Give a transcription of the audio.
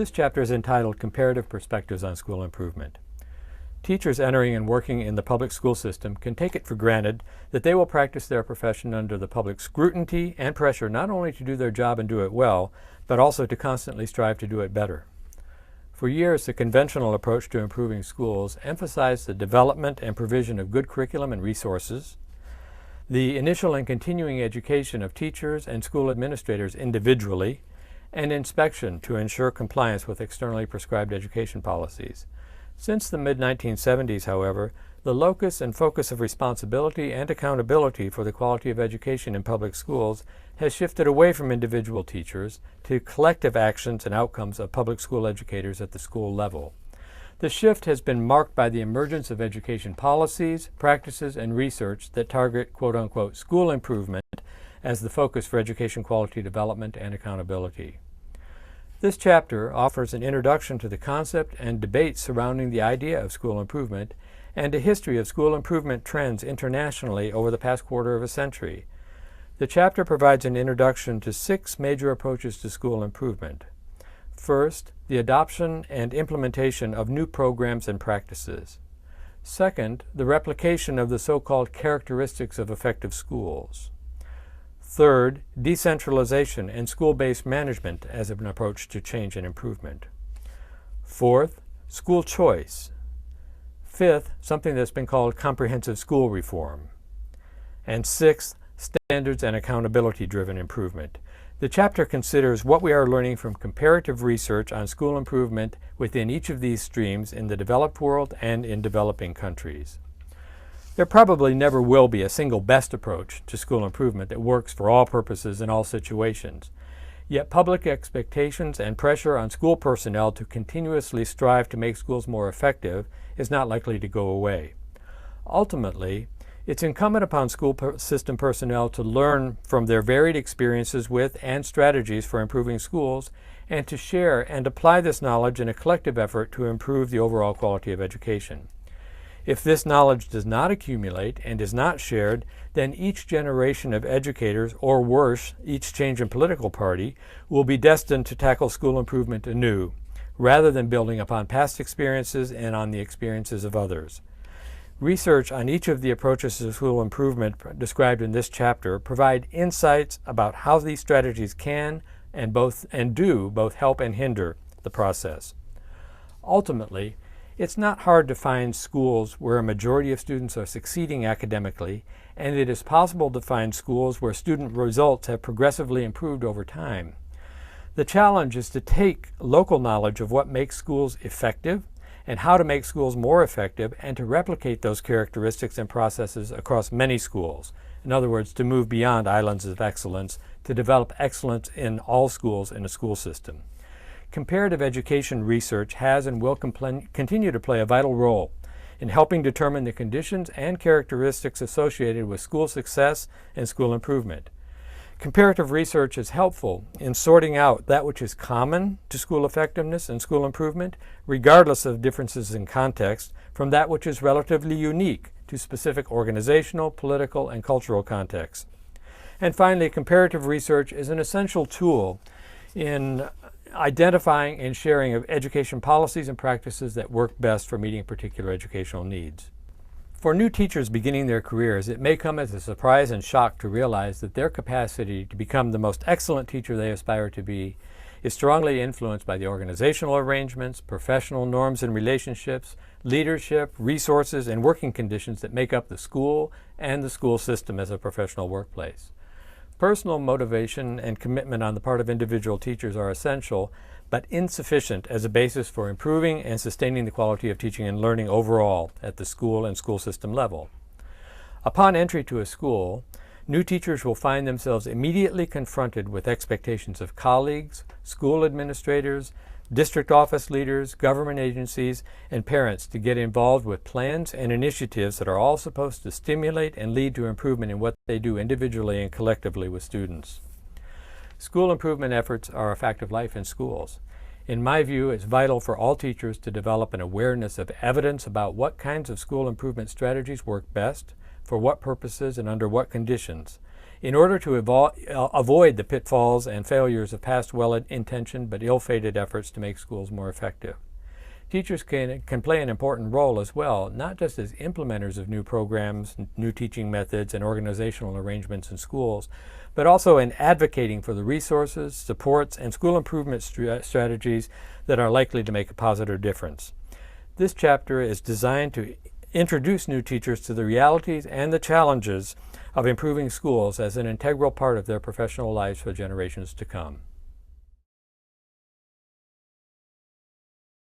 This chapter is entitled Comparative Perspectives on School Improvement. Teachers entering and working in the public school system can take it for granted that they will practice their profession under the public scrutiny and pressure not only to do their job and do it well, but also to constantly strive to do it better. For years, the conventional approach to improving schools emphasized the development and provision of good curriculum and resources, the initial and continuing education of teachers and school administrators individually, and inspection to ensure compliance with externally prescribed education policies. Since the mid-1970s, however, the locus and focus of responsibility and accountability for the quality of education in public schools has shifted away from individual teachers to collective actions and outcomes of public school educators at the school level. The shift has been marked by the emergence of education policies, practices, and research that target quote-unquote school improvement as the focus for education quality development and accountability. This chapter offers an introduction to the concept and debates surrounding the idea of school improvement and a history of school improvement trends internationally over the past quarter of a century. The chapter provides an introduction to 6 major approaches to school improvement. First, the adoption and implementation of new programs and practices. Second, the replication of the so-called characteristics of effective schools. Third, decentralization and school-based management as an approach to change and improvement. Fourth, school choice. Fifth, something that's been called comprehensive school reform. And sixth, standards and accountability-driven improvement. The chapter considers what we are learning from comparative research on school improvement within each of these streams in the developed world and in developing countries. There probably never will be a single best approach to school improvement that works for all purposes in all situations. Yet public expectations and pressure on school personnel to continuously strive to make schools more effective is not likely to go away. Ultimately, it's incumbent upon school system personnel to learn from their varied experiences with and strategies for improving schools and to share and apply this knowledge in a collective effort to improve the overall quality of education. If this knowledge does not accumulate and is not shared, then each generation of educators, or worse, each change in political party, will be destined to tackle school improvement anew, rather than building upon past experiences and on the experiences of others. Research on each of the approaches to school improvement described in this chapter provide insights about how these strategies can and do both help and hinder the process. Ultimately, it's not hard to find schools where a majority of students are succeeding academically, and it is possible to find schools where student results have progressively improved over time. The challenge is to take local knowledge of what makes schools effective and how to make schools more effective and to replicate those characteristics and processes across many schools. In other words, to move beyond islands of excellence to develop excellence in all schools in a school system. Comparative education research has and will continue to play a vital role in helping determine the conditions and characteristics associated with school success and school improvement. Comparative research is helpful in sorting out that which is common to school effectiveness and school improvement, regardless of differences in context, from that which is relatively unique to specific organizational, political, and cultural contexts. And finally, comparative research is an essential tool in identifying and sharing of education policies and practices that work best for meeting particular educational needs. For new teachers beginning their careers, it may come as a surprise and shock to realize that their capacity to become the most excellent teacher they aspire to be is strongly influenced by the organizational arrangements, professional norms and relationships, leadership, resources, and working conditions that make up the school and the school system as a professional workplace. Personal motivation and commitment on the part of individual teachers are essential, but insufficient as a basis for improving and sustaining the quality of teaching and learning overall at the school and school system level. Upon entry to a school, new teachers will find themselves immediately confronted with expectations of colleagues, school administrators, district office leaders, government agencies, and parents to get involved with plans and initiatives that are all supposed to stimulate and lead to improvement in what they do individually and collectively with students. School improvement efforts are a fact of life in schools. In my view, it's vital for all teachers to develop an awareness of evidence about what kinds of school improvement strategies work best, for what purposes, and under what conditions. in order to avoid the pitfalls and failures of past well-intentioned but ill-fated efforts to make schools more effective. Teachers can play an important role as well, not just as implementers of new programs, new teaching methods, and organizational arrangements in schools, but also in advocating for the resources, supports, and school improvement strategies that are likely to make a positive difference. This chapter is designed to introduce new teachers to the realities and the challenges of improving schools as an integral part of their professional lives for generations to come.